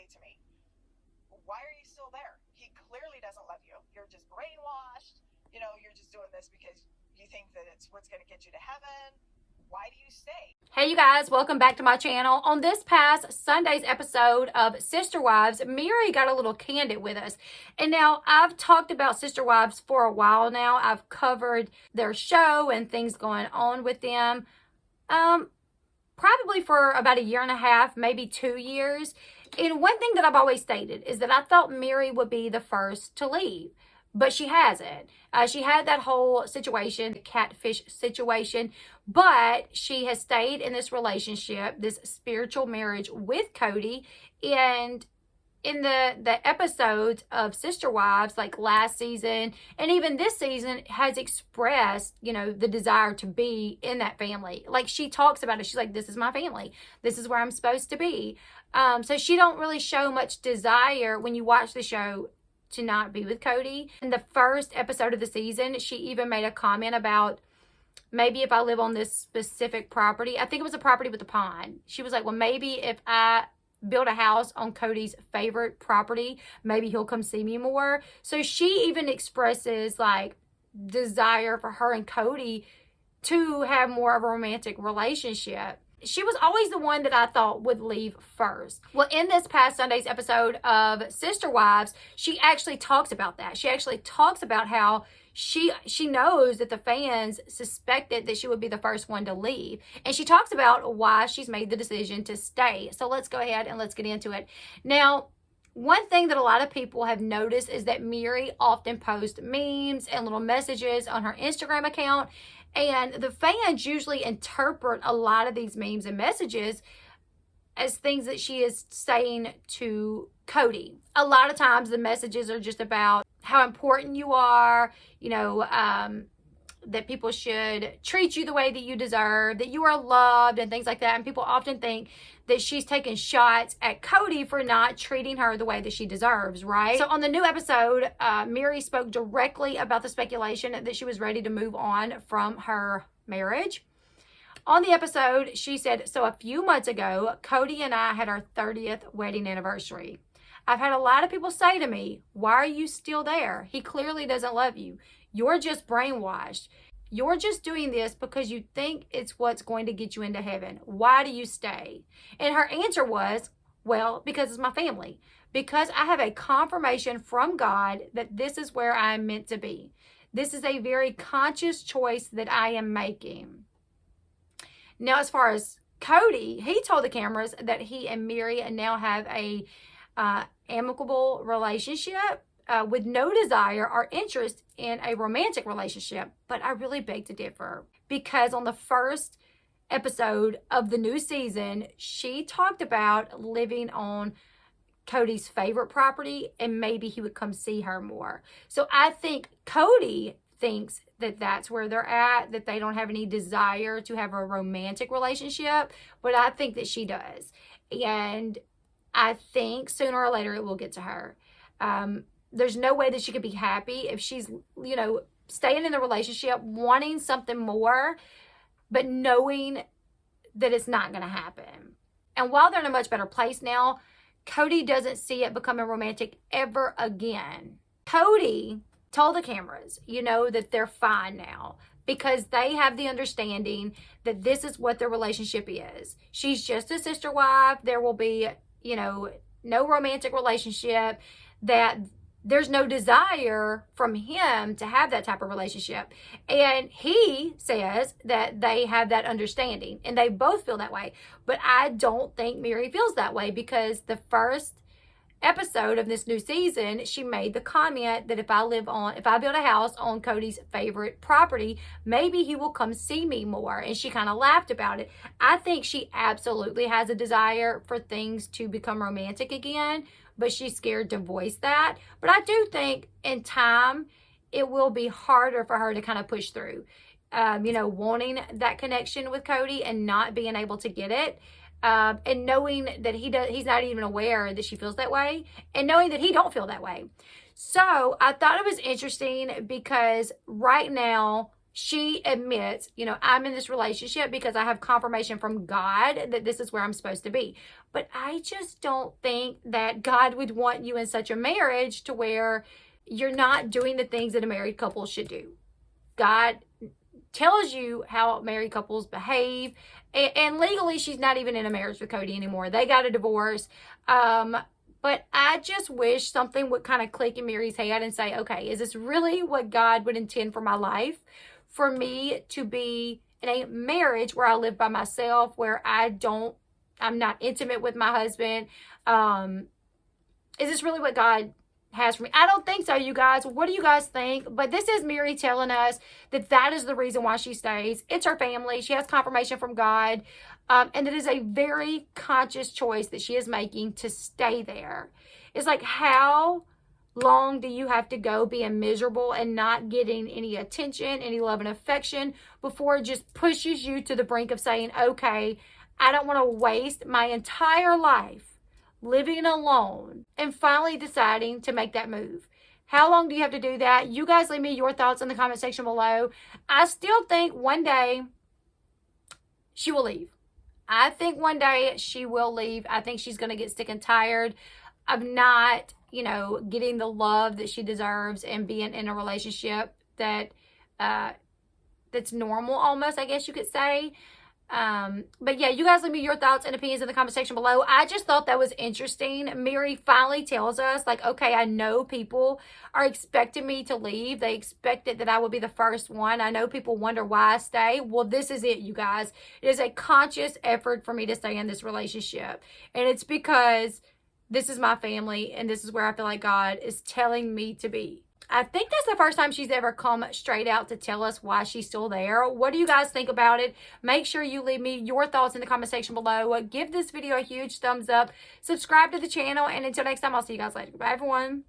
say to me, why are you still there? He clearly doesn't love you. You're just brainwashed. You're just doing this because you think that it's what's going to get you to heaven. Why do you stay? Hey you guys, welcome back to my channel. On this past Sunday's episode of Sister Wives, Meri got a little candid with us. And now I've talked about Sister Wives for a while now. I've covered their show and things going on with them. Probably for about a year and a half, maybe 2 years. And one thing that I've always stated is that I thought Meri would be the first to leave. But she hasn't. She had that whole situation, the catfish situation, but she has stayed in this relationship, this spiritual marriage with Kody. And in the episodes of Sister Wives, like last season and even this season, has expressed, the desire to be in that family. Like she talks about it. She's like, this is my family. This is where I'm supposed to be. So she don't really show much desire when you watch the show to not be with Kody. In the first episode of the season, she even made a comment about maybe if I live on this specific property, I think it was a property with a pond. She was like, well, maybe if I build a house on Kody's favorite property, maybe he'll come see me more. So she even expresses like desire for her and Kody to have more of a romantic relationship. She was always the one that I thought would leave first. Well, in this past Sunday's episode of Sister Wives, she actually talks about that. She actually talks about how she knows that the fans suspected that she would be the first one to leave. And she talks about why she's made the decision to stay. So let's go ahead and let's get into it. Now, one thing that a lot of people have noticed is that Meri often posts memes and little messages on her Instagram account. And the fans usually interpret a lot of these memes and messages as things that she is saying to Kody. A lot of times the messages are just about how important you are, that people should treat you the way that you deserve, that you are loved and things like that. And people often think that she's taking shots at Kody for not treating her the way that she deserves, right? So on the new episode, Meri spoke directly about the speculation that she was ready to move on from her marriage. On the episode, she said, so a few months ago, Kody and I had our 30th wedding anniversary. I've had a lot of people say to me, why are you still there? He clearly doesn't love you. You're just brainwashed. You're just doing this because you think it's what's going to get you into heaven. Why do you stay? And her answer was, well, because it's my family. Because I have a confirmation from God that this is where I am meant to be. This is a very conscious choice that I am making. Now, as far as Kody, he told the cameras that he and Meri now have a amicable relationship. With no desire or interest in a romantic relationship. But I really beg to differ, because on the first episode of the new season, she talked about living on Kody's favorite property and maybe he would come see her more. So I think Kody thinks that that's where they're at, that they don't have any desire to have a romantic relationship, but I think that she does. And I think sooner or later it will get to her. There's no way that she could be happy if she's, staying in the relationship, wanting something more, but knowing that it's not going to happen. And while they're in a much better place now, Kody doesn't see it becoming romantic ever again. Kody told the cameras, that they're fine now because they have the understanding that this is what their relationship is. She's just a sister wife. There will be, no romantic relationship, that there's no desire from him to have that type of relationship. And he says that they have that understanding and they both feel that way. But I don't think Meri feels that way, because the first episode of this new season, she made the comment that if I build a house on Kody's favorite property, maybe he will come see me more. And she kind of laughed about it. I think she absolutely has a desire for things to become romantic again, but she's scared to voice that. But I do think in time, it will be harder for her to kind of push through, wanting that connection with Kody and not being able to get it. And knowing that he's not even aware that she feels that way, and knowing that he don't feel that way. So I thought it was interesting because right now she admits, you know, I'm in this relationship because I have confirmation from God that this is where I'm supposed to be. But I just don't think that God would want you in such a marriage to where you're not doing the things that a married couple should do. God tells you how married couples behave. And legally, she's not even in a marriage with Kody anymore. They got a divorce. But I just wish something would kind of click in Meri's head and say, okay, is this really what God would intend for my life? For me to be in a marriage where I live by myself, where I'm not intimate with my husband. Is this really what God has for me? I don't think so, you guys. What do you guys think? But this is Meri telling us that that is the reason why she stays. It's her family. She has confirmation from God. And it is a very conscious choice that she is making to stay there. It's like, how long do you have to go being miserable and not getting any attention, any love and affection before it just pushes you to the brink of saying, okay, I don't want to waste my entire life living alone, and finally deciding to make that move? How long do you have to do that? You guys leave me your thoughts in the comment section below. I still think one day she will leave. I think one day she will leave. I think she's going to get sick and tired of not, you know, getting the love that she deserves and being in a relationship that that's normal almost, I guess you could say. But yeah, you guys leave me your thoughts and opinions in the comment section below. I just thought that was interesting. Meri finally tells us, like, okay, I know people are expecting me to leave. They expected that I would be the first one. I know people wonder why I stay. Well, this is it, you guys. It is a conscious effort for me to stay in this relationship. And it's because this is my family and this is where I feel like God is telling me to be. I think that's the first time she's ever come straight out to tell us why she's still there. What do you guys think about it? Make sure you leave me your thoughts in the comment section below. Give this video a huge thumbs up. Subscribe to the channel. And until next time, I'll see you guys later. Bye, everyone.